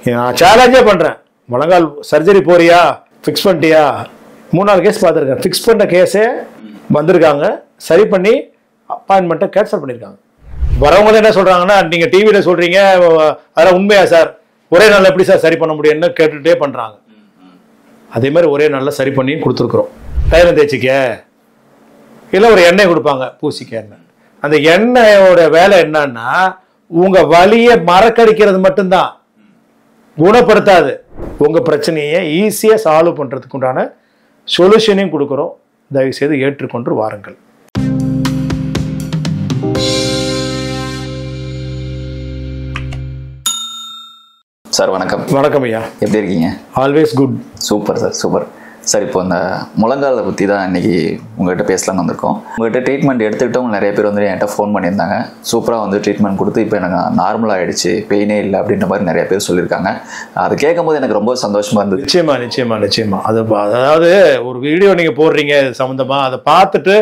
நான் சேலஞ்சே பண்ணுறேன். முழங்கால் சர்ஜரி போறியா, ஃபிக்ஸ் பண்ணிட்டியா? 3-4 கேஸ் பார்த்துருக்கேன். ஃபிக்ஸ் பண்ண கேஸே வந்திருக்காங்க, சரி பண்ணி அப்பாயின்மெண்ட்டை கேன்சல் பண்ணியிருக்காங்க. வரவங்க என்ன சொல்கிறாங்கன்னா, நீங்கள் டிவியில் சொல்கிறீங்க அதெல்லாம் உண்மையா சார், ஒரே நாள் எப்படி சார் சரி பண்ண முடியும்னு கேட்டுகிட்டே பண்ணுறாங்க. அதே மாதிரி ஒரே நாளில் சரி பண்ணி கொடுத்துருக்குறோம். தைலம் தேய்ச்சிக்க இல்லை ஒரு எண்ணெய் கொடுப்பாங்க பூசிக்க எண்ணெய். அந்த எண்ணெயோட வேலை என்னன்னா உங்கள் வலியை மறக்கடிக்கிறது மட்டும்தான், குணப்படுத்தாது. உங்கள் பிரச்சனையை ஈஸியாக சால்வ் பண்ணுறதுக்கு உண்டான சொல்யூஷனையும் கொடுக்குறோம். தயவுசெய்து ஏற்றுக்கொண்டு வாருங்கள். சார் வணக்கம். வணக்கம் ஐயா, எப்படி இருக்கீங்க? Always good. Super sir, super sir. இப்போ இந்த முழங்காலை பற்றி தான் இன்றைக்கி உங்கள்கிட்ட பேசலாம்னு வந்திருக்கோம். உங்கள்கிட்ட ட்ரீட்மெண்ட் எடுத்துக்கிட்டவங்க நிறைய பேர் வந்து என்கிட்ட ஃபோன் பண்ணியிருந்தாங்க. சூப்பராக வந்து ட்ரீட்மெண்ட் கொடுத்து இப்போ எனக்கு நார்மலாக ஆகிடுச்சு, பெயினே இல்லை அப்படின்ற மாதிரி நிறைய பேர் சொல்லியிருக்காங்க. அது கேட்கும்போது எனக்கு ரொம்ப சந்தோஷமாக இருந்தது. நிச்சயமாக அது அதாவது ஒரு வீடியோ நீங்கள் போடுறீங்க சம்மந்தமாக, அதை பார்த்துட்டு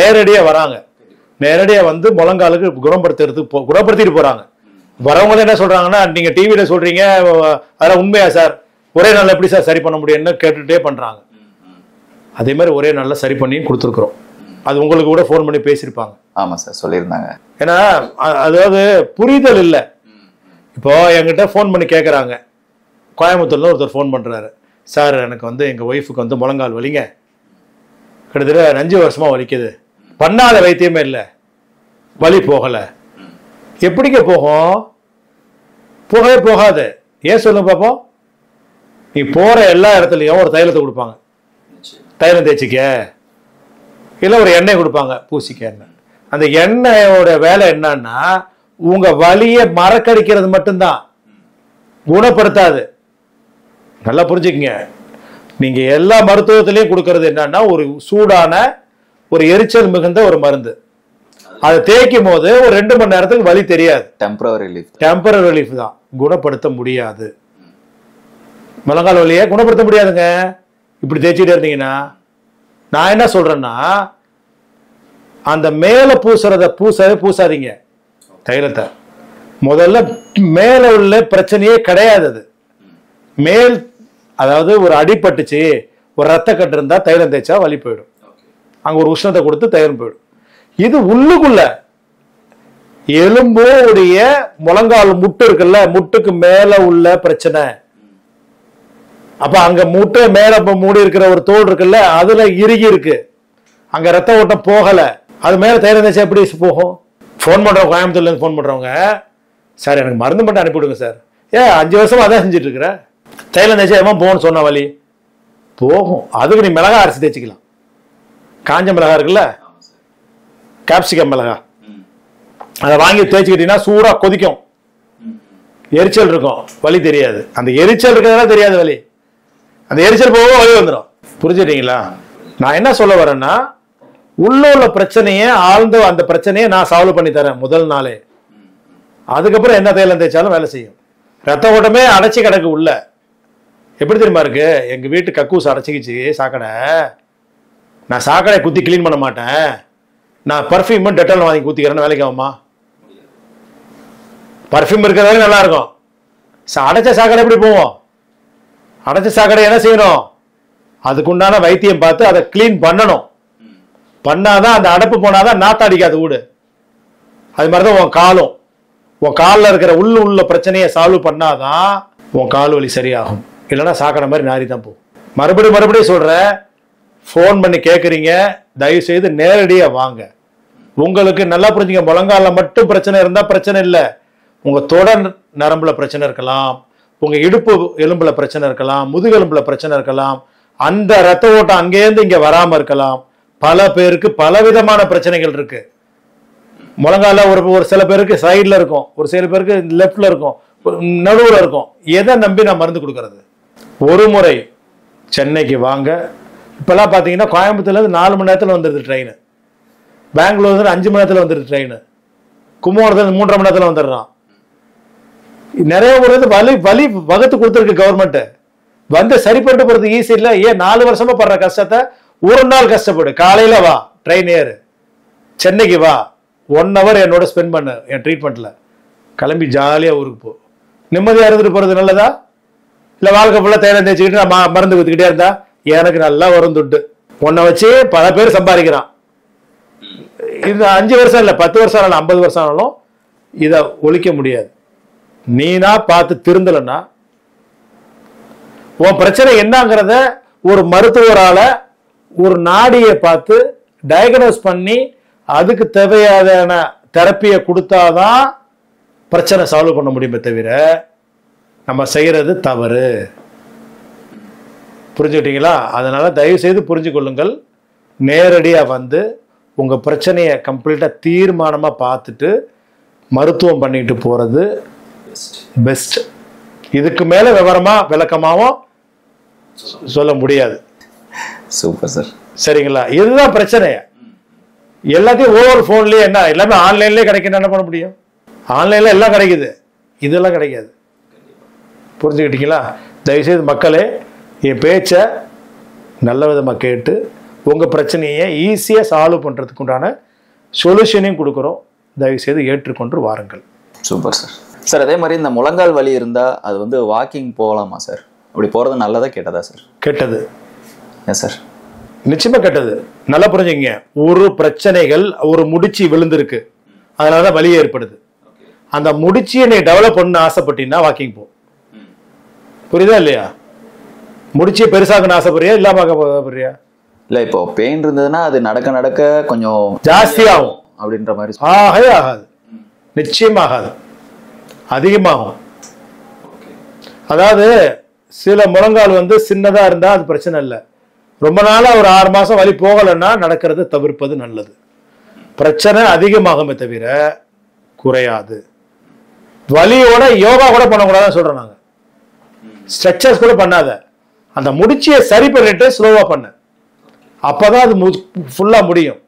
நேரடியாக வராங்க, நேரடியாக வந்து முழங்காலுக்கு குணப்படுத்திட்டு போகிறாங்க. வரவங்க என்ன சொல்கிறாங்கன்னா, நீங்கள் டிவியில் சொல்கிறீங்க அதெல்லாம் உண்மையா சார், ஒரே நாள் எப்படி சார் சரி பண்ண முடியும்னு கேட்டுகிட்டே பண்ணுறாங்க. அதே மாதிரி ஒரே நாளில் சரி பண்ணி கொடுத்துருக்குறோம். அது உங்களுக்கு கூட ஃபோன் பண்ணி பேசியிருப்பாங்க. ஆமாம் சார், சொல்லியிருந்தாங்க. ஏன்னா அதாவது புரிதல் இல்லை. இப்போ என்கிட்ட ஃபோன் பண்ணி கேட்குறாங்க, கோயம்புத்தூர்ல ஒருத்தர் ஃபோன் பண்ணுறாரு, சார் எனக்கு வந்து எங்கள் ஒய்ஃபுக்கு வந்து முழங்கால் வலிங்க, கிட்டத்தட்ட 5 வருஷமாக வலிக்குது, பண்ணாத வைத்தியமே இல்லை, வலி போகலை. எப்படிங்க போகும்? போகவே போகாது. ஏன் சொல்லுங்க பார்ப்போம். நீ போகிற எல்லா இடத்துலையும் ஒரு தைலத்தை கொடுப்பாங்க, தைலம் தேய்ச்சிக்க இல்லை ஒரு எண்ணெய் கொடுப்பாங்க பூசிக்க எண்ணெய். அந்த எண்ணெயோட வேலை என்னன்னா உங்கள் வலியை மறக்கடிக்கிறது மட்டும்தான், குணப்படுத்தாது. நல்லா புரிஞ்சுக்கங்க. நீங்கள் எல்லா மருத்துவத்திலையும் கொடுக்கறது என்னன்னா ஒரு சூடான ஒரு எரிச்சல் மிகுந்த ஒரு மருந்து. அதை தேய்க்கும் போது ஒரு 2 மணி நேரத்துக்கு வலி தெரியாது. டெம்பரரி ரிலீஃப் தான், குணப்படுத்த முடியாது. முழங்கால் வலியை குணப்படுத்த முடியாதுங்க இப்படி தேய்ச்சிட்டே இருந்தீங்கன்னா. நான் என்ன சொல்றேன்னா, அந்த மேலே பூசாதீங்க தைலத்தை. முதல்ல மேலே உள்ள பிரச்சனையே கிடையாது. அது மேல், அதாவது ஒரு அடிபட்டுச்சு, ஒரு ரத்த கட்டு இருந்தா தைலம் தேய்ச்சா வலி போயிடும், அங்க ஒரு உஷ்ணத்தை கொடுத்து தைலம் போயிடும். இது உள்ளுக்குள்ள எலும்போடைய முழங்கால் முட்டு இருக்குல்ல, முட்டுக்கு மேல உள்ள பிரச்சனை. அப்ப அங்க முட்டை மேல மூடி இருக்கிற ஒரு தோல் இருக்குல்ல, அதுல இறுகி இருக்கு, அங்க ரத்த ஓட்டம் போகல. அது மேல தைலம் தேய்ச்சா எப்படி போகும்? ஃபோன் பண்றவங்க, கோயம்புத்தூர்ல இருந்து ஃபோன் பண்றவங்க, சார் எனக்கு மருந்து மட்டும் அனுப்பிவிடுங்க சார். 5 வருஷமா அதான் செஞ்சுட்டு இருக்கிற, தைலம் தேய்ச்சா எவன் போகணும்னு சொன்ன வலி போகும். அதுக்கு நீ மிளகா அரைச்சி தேய்ச்சிக்கலாம். காஞ்ச மிளகா இருக்குல்ல, கேப்சிகம் மிளகா, அதை வாங்கி தேய்ச்சிக்கிட்டீங்கன்னா சூடா கொதிக்கும், எரிச்சல் இருக்கும், வலி தெரியாது. அந்த எரிச்சல் இருக்கிறதா தெரியாது வலி, அந்த எரிச்சல் போக வலி வந்துடும். புரிஞ்சுட்டீங்களா? நான் என்ன சொல்ல வரேன்னா, உள்ள பிரச்சனையை ஆழ்ந்த அந்த பிரச்சனையை நான் சால்வ் பண்ணி தரேன் முதல் நாளே. அதுக்கப்புறம் என்ன தைலம் தேய்ச்சாலும் வேலை செய்யும். ரத்த ஓட்டமே அடைச்சி கிடக்கு உள்ள. எப்படி தெரியுமா இருக்கு? எங்க வீட்டு கக்கூஸ் அடைச்சிக்கிச்சு சாக்கடை, நான் சாக்கடை குத்தி கிளீன் பண்ண மாட்டேன், நான் பர்ஃப்யூம் டெட்டால் வாங்கி ஊற்றிக்கிறேன்னு வேலைக்கு ஆகுமா? பர்ஃப்யூம் இருக்கிறதால நல்லா இருக்கும். அடைச்ச சாக்கடை எப்படி போவோம்? அடைச்ச சாக்கடை என்ன செய்யணும்? அதுக்குண்டான வைத்தியம் பார்த்து அதை கிளீன் பண்ணணும். பண்ணாதான் அந்த அடைப்பு போனாதான் நாத்த அடிக்காது வீடு. அது மாதிரிதான் உன் காலில் இருக்கிற உள்ள பிரச்சனையை சால்வ் பண்ணாதான் உன் கால் வலி சரியாகும். இல்லைன்னா சாக்கடை மாதிரி நாரி தான் போகும். மறுபடியும் சொல்றேன், ஃபோன் பண்ணி கேட்குறீங்க, தயவு செய்து நேரடியாக வாங்க. உங்களுக்கு நல்லா புரிஞ்சுங்க, முழங்கால மட்டும் பிரச்சனை இருந்தால் பிரச்சனை இல்லை. உங்கள் தொடர் நரம்புல பிரச்சனை இருக்கலாம், உங்கள் இடுப்பு எலும்புல பிரச்சனை இருக்கலாம், முதுகெலும்புல பிரச்சனை இருக்கலாம், அந்த ரத்த ஓட்டம் அங்கேருந்து இங்கே வராமல் இருக்கலாம். பல பேருக்கு பலவிதமான பிரச்சனைகள் இருக்கு. முழங்கால ஒரு சில பேருக்கு சைடில் இருக்கும், ஒரு சில பேருக்கு லெஃப்ட்ல இருக்கும், நடுவில் இருக்கும். எதை நம்பி நான் மருந்து கொடுக்கறது? ஒரு முறை சென்னைக்கு வாங்க. இப்பெல்லாம் பார்த்தீங்கன்னா கோயம்புத்தூர்லேருந்து 4 மணி நேரத்தில் வந்துடுது ட்ரெயின், பெங்களூர்லேருந்து 5 மணி நேரத்தில் வந்துடுது ட்ரெயின், கும்பகோணத்துலேருந்து 3.5 மணி நேரத்தில் வந்துடுறான். நிறைய ஒரு வலி வகுத்து கொடுத்துருக்கு கவர்மெண்ட். வந்து சரி பண்ணிட்டு போகிறது ஈஸி இல்லை. ஏன் 4 வருஷமா படுற கஷ்டத்தை ஒரு நாள் கஷ்டப்படு. காலையில் வா, ட்ரெயின் ஏறு, சென்னைக்கு வா, 1 hour என்னோட ஸ்பெண்ட் பண்ணு என் ட்ரீட்மெண்ட்டில், கிளம்பி ஜாலியாக ஊருக்கு போ. நிம்மதியா இருந்துட்டு போறது நல்லதா? இல்ல வாழ்க்கை ஃபுல்லா தைலம் தேய்ச்சிக்கிட்டு நான் மருந்து குத்துக்கிட்டே இருந்தா எனக்கு நல்லா வரும் துட்டு. உன்னை வச்சு பல பேர் சம்பாதிக்கிறான். இது 5 வருஷம் இல்ல 10 வருஷம் ஆனாலும் 50 வருஷம் ஆனாலும் இதை ஒழிக்க முடியாது. நீனா பார்த்து திருந்தலன்னா உன் பிரச்சனை என்னங்கிறத ஒரு மருத்துவரால ஒரு நாடியை பார்த்து டயக்னோஸ் பண்ணி அதுக்கு தேவையான தெரப்பியை கொடுத்தாதான் பிரச்சனை சால்வ் பண்ண முடியுமே தவிர நம்ம செய்யறது தவறு. புரிஞ்சுக்கிட்டீங்களா? அதனால தயவு செய்து புரிஞ்சு கொள்ளுங்கள். நேரடியாக வந்து உங்க பிரச்சனையை கம்ப்ளீட்டா தீர்மானமா பார்த்துட்டு மருத்துவம் பண்ணிட்டு போறது பெஸ்ட். இதுக்கு மேல விவரமா விளக்கமாவும் சொல்ல முடியாது. Super sir. சரிங்களா? இதுதான் பிரச்சனை. எல்லாத்தையும் ஒவ்வொரு போன்லயே என்ன எல்லாமே ஆன்லைன்லயே கிடைக்கும். என்ன பண்ண முடியும்? ஆன்லைன்ல எல்லாம் கிடைக்குது, இதெல்லாம் கிடைக்காது. புரிஞ்சுக்கிட்டீங்களா? தயவுசெய்து மக்களே என் பேச்சை நல்ல விதமாக கேட்டு உங்கள் பிரச்சனையை ஈஸியாக சால்வ் பண்ணுறதுக்கு உண்டான சொல்யூஷனையும் கொடுக்குறோம். தயவுசெய்து ஏற்றுக்கொண்டு வாருங்கள். Super sir. சார் அதே மாதிரி இந்த முழங்கால் வலி இருந்தால் அது வந்து வாக்கிங் போகலாமா சார்? அப்படி போகிறது நல்லதா கெட்டதா சார்? கெட்டது. ஏன் சார்? நிச்சயமா கெட்டது. நல்லா புரிஞ்சுங்க. ஒரு பிரச்சனைகள் ஒரு முடிச்சு விழுந்திருக்கு, அதனால தான் வலி ஏற்படுது. அந்த முடிச்சியை நீ டெவலப் பண்ண ஆசைப்பட்டீங்கன்னா வாக்கிங் போ. புரியுதா இல்லையா? முடிச்சியை பெருசாகணும் ஆசைப்படுறியா இல்லாம ஆசைப்படுறியா? இல்லை, இப்போ பெயின் இருந்ததுன்னா அது நடக்க நடக்க கொஞ்சம் ஜாஸ்தி ஆகும் அப்படின்ற மாதிரி. ஆகவே ஆகாது, நிச்சயமாகாது, அதிகமாகும். அதாவது சில முழங்கால் வந்து சின்னதா இருந்தா அது பிரச்சனை இல்லை. ரொம்ப நாளா ஒரு 6 மாசம் வலி போகலைன்னா நடக்கிறத தவிர்ப்பது நல்லது. பிரச்சனை அதிகமாகுமே தவிர குறையாது. வலியோட யோகா கூட பண்ணக்கூடாதுன்னு சொல்றோம் நாங்க. ஸ்ட்ரெச்சர்ஸ் கூட பண்ணாத, அந்த முடிச்சியை சரி பண்ணிட்டு ஸ்லோவா பண்ண, அப்பதான் அது ஃபுல்லா முடியும்.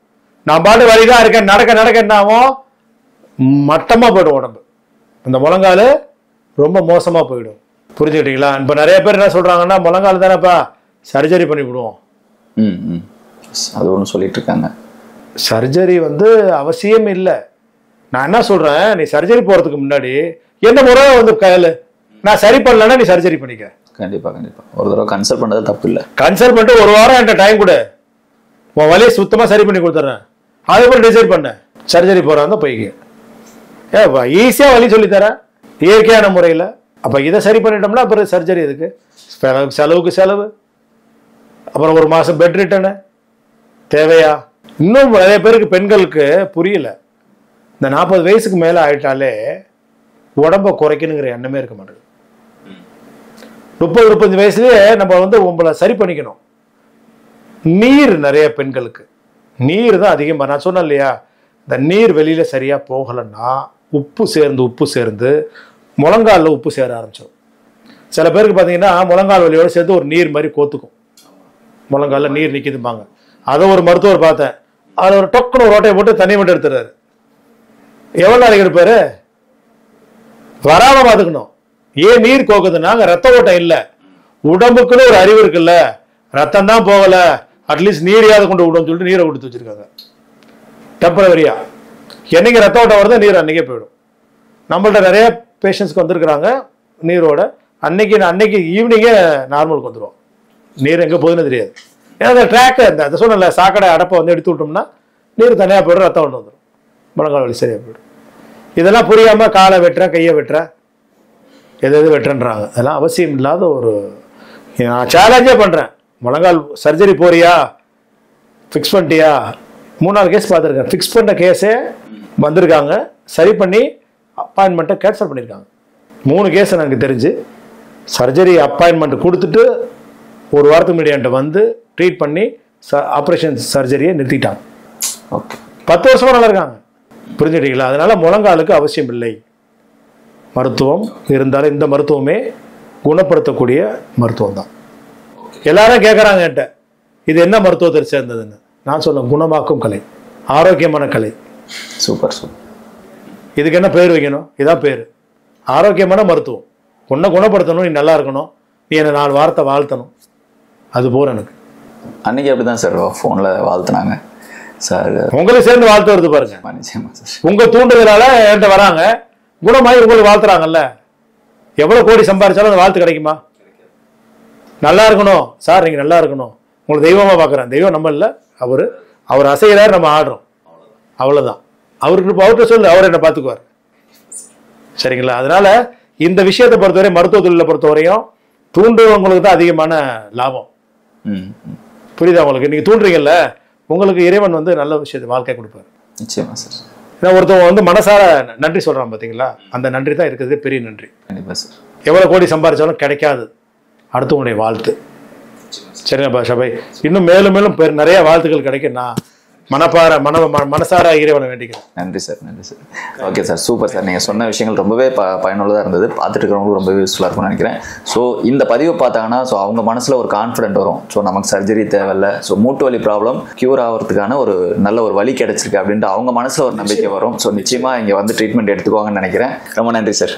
நான் பாட்டு வலிதான் இருக்கேன், நடக்க நடக்க என்ன ஆகும்? மட்டமா போயிடும் உடம்பு. அந்த முழங்கால் ரொம்ப மோசமா போயிடும். புரிஞ்சுக்கிட்டீங்களா? இப்ப நிறைய பேர் என்ன சொல்றாங்கன்னா, முழங்கால் தானேப்பா சர்ஜரி பண்ணி விடுவோம். அது ஒன்று சொல்லிட்டு இருக்காங்க. சர்ஜரி வந்து அவசியம் இல்லை. நான் என்ன சொல்றேன், நீ சர்ஜரி போறதுக்கு முன்னாடி என்ன முறை வந்து கையில் நான் சரி பண்ணலன்னா நீ சர்ஜரி பண்ணிக்க. கண்டிப்பா கண்டிப்பா ஒரு தடவை கன்சல்ட் பண்ணது தப்பு இல்லை. கன்சல்ட் பண்ணிட்டு 1 வாரம் என்கிட்ட டைம் கொடு, உன் வலியை சுத்தமா சரி பண்ணி கொடுத்துட்றேன். அதுக்கப்புறம் டிசைட் பண்ண சர்ஜரி போறாங்க போய்க்கு. ஏப்பா ஈஸியா வலி சொல்லித்தரேன் இயற்கையான முறையில். அப்ப இதை சரி பண்ணிட்டோம்னா அப்புறம் சர்ஜரி எதுக்கு? செலவுக்கு செலவு, அப்புறம் 1 மாசம் பெட் ரிட்டனு தேவையா? இன்னும் நிறைய பேருக்கு பெண்களுக்கு புரியல. இந்த 40 வயசுக்கு மேல ஆயிட்டாலே உடம்ப குறைக்கணுங்கிற எண்ணமே இருக்க மாட்டேங்குது. 30-35 வயசுலயே நம்ம வந்து உங்களை சரி பண்ணிக்கணும். நீர் நிறைய பெண்களுக்கு நீர் தான் அதிகமாக. நான் சொன்னேன் இல்லையா, இந்த நீர் வெளியில சரியா போகலைன்னா உப்பு சேர்ந்து முழங்காலில் உப்பு சேர ஆரம்பிச்சிடும். சில பேருக்கு பார்த்தீங்கன்னா முழங்கால் வலியோட சேர்த்து ஒரு நீர் மாதிரி கோத்துக்கும், முழங்காலில் நீர் நிற்கிதுப்பாங்க. அதை ஒரு மருத்துவர் பார்த்தேன், அதில் ஒரு டொக்குன்னு ஒரு ஓட்டையை போட்டு தண்ணி மட்டும் எடுத்துறாரு. எவ்வளோ நாளைக்கு எடுப்பாரு? வராம பார்த்துக்கணும். ஏன் நீர் கோக்குதுன்னா அங்கே ரத்த ஓட்டம் இல்லை. உடம்புக்குன்னு ஒரு அறிவு இருக்குல்ல, ரத்தம் தான் போகல, அட்லீஸ்ட் நீரையாவது கொண்டு விடும்னு சொல்லிட்டு நீரை கொடுத்து வச்சிருக்காங்க டெம்பரவரியா. என்னைக்கு ரத்த ஓட்டம் வருதோ நீர் அன்னைக்கே போயிடும். நம்மள்ட்ட நிறைய பேஷண்ட்ஸ்க்கு வந்திருக்கிறாங்க நீரோட, அன்னைக்கு ஈவினிங்கே நார்மலுக்கு வந்துடும். நீர் எங்கே போகுதுன்னு தெரியாது. ஏன்னா அந்த ட்ராக்கை இந்த சொன்னல சாக்கடை அடப்பை வந்து எடுத்து விட்டோம்னா நீர் தனியாக போய்டும், ரத்தம் ஒன்று வந்துடும், முழங்கால் வலி சரியாக போயிடும். இதெல்லாம் புரியாமல் காலை வெட்டுறேன் கையை வெட்டுறேன் எது வெட்டுறேன்றாங்க. அதெல்லாம் அவசியம் இல்லாத ஒரு நான் சேலஞ்சே பண்ணுறேன். முழங்கால் சர்ஜரி போறியா, ஃபிக்ஸ் பண்ணிட்டியா? 3-4 கேஸ் பார்த்துருக்கேன். ஃபிக்ஸ் பண்ண கேஸே வந்திருக்காங்க, சரி பண்ணி அப்பாயின்மெண்ட்டை கேன்சல் பண்ணியிருக்காங்க. 3 கேஸ் எனக்கு தெரிஞ்சு சர்ஜரி அப்பாயின்மெண்ட் கொடுத்துட்டு 1 வாரத்துக்கு முன்னாடி என்கிட்ட வந்து ட்ரீட் பண்ணி ஆப்ரேஷன் சர்ஜரியை நிறுத்திட்டாங்க. ஓகே, 10 வருஷமா நல்லா இருக்காங்க. புரிஞ்சுட்டீங்களா? அதனால முழங்காலுக்கு அவசியம் இல்லை மருத்துவம். இருந்தாலும் இந்த மருத்துவமே குணப்படுத்தக்கூடிய மருத்துவம் தான். எல்லாரும் கேட்குறாங்க என்கிட்ட, இது என்ன மருத்துவத்தை சேர்ந்ததுன்னு. நான் சொல்ல குணமாக்கும் கலை, ஆரோக்கியமான கலை. Super super. இதுக்கு என்ன பேர் வைக்கணும்? இதான் பேர், ஆரோக்கியமான மருத்துவம். உன்னை குணப்படுத்தணும், நீ நல்லா இருக்கணும், நீ என்னை 4 வாரத்தை வாழ்த்தணும், அது போற எனக்கு. அன்னைக்கு அப்படிதான் சார் ஃபோனில் வாழ்த்துனாங்க சார். உங்களுக்கு சேர்ந்து வாழ்த்து வருது பாருங்க. நிச்சயமா சார். உங்க தூண்டுதலால என்கிட்ட வராங்க, குணமாயி உங்களுக்கு வாழ்த்துறாங்கல்ல. எவ்வளோ கோடி சம்பாதிச்சாலும் அந்த வாழ்த்து கிடைக்குமா? நல்லா இருக்கணும் சார், நீங்கள் நல்லா இருக்கணும், உங்களை தெய்வமாக பார்க்குறேன். தெய்வம் நம்ம இல்லை, அவர் அசைகிறார், நம்ம ஆடுறோம், அவ்வளோதான். அவர்கிட்ட சொல்லு, அவர் என்ன பார்த்துக்குவார். சரிங்களா? அதனால இந்த விஷயத்தை பொறுத்தவரை, மருத்துவ தொழிலை பொறுத்தவரையும் தூண்டுறவங்களுக்கு தான் அதிகமான லாபம். புரியுதா உங்களுக்கு? நீங்கள் தூண்டுறீங்கல்ல, உங்களுக்கு இறைவன் வந்து நல்ல விஷயத்தை வாழ்க்கை கொடுப்பாரு. நிச்சயமா சார். ஏன்னா ஒருத்தவங்க வந்து மனசார நன்றி சொல்கிறான் பார்த்தீங்களா, அந்த நன்றி தான் இருக்கிறது பெரிய நன்றி. கண்டிப்பாக சார். எவ்வளோ கோடி சம்பாதிச்சாலும் கிடைக்காது அடுத்தவங்களுடைய வாழ்த்து. சரிங்களா ஷபை? இன்னும் மேலும் மேலும் நிறைய வாழ்த்துக்கள் கிடைக்கும். நான் மனசார இறைவனை வேண்டிக்கிறேன். நன்றி சார், நன்றி sir. Okay sir, super sir. நீங்கள் சொன்ன விஷயங்கள் ரொம்பவே பயனுள்ளதாக இருந்தது. பார்த்துட்டு இருக்கிறவங்களுக்கு ரொம்பவே யூஸ்ஃபுல்லாக இருக்கும்னு நினைக்கிறேன். ஸோ இந்த பதிவை பார்த்தாங்கன்னா ஸோ அவங்க மனசில் ஒரு கான்ஃபிடென்ட் வரும். ஸோ நமக்கு சர்ஜரி தேவையில்லை, ஸோ மூட்டு வலி ப்ராப்ளம் க்யூர் ஆகிறதுக்கான ஒரு நல்ல ஒரு வழி கிடைச்சிருக்கு அப்படின்ட்டு அவங்க மனசில் ஒரு நம்பிக்கை வரும். ஸோ நிச்சயமாக இங்கே வந்து ட்ரீட்மெண்ட் எடுத்துக்குவாங்கன்னு நினைக்கிறேன். ரொம்ப நன்றி சார்.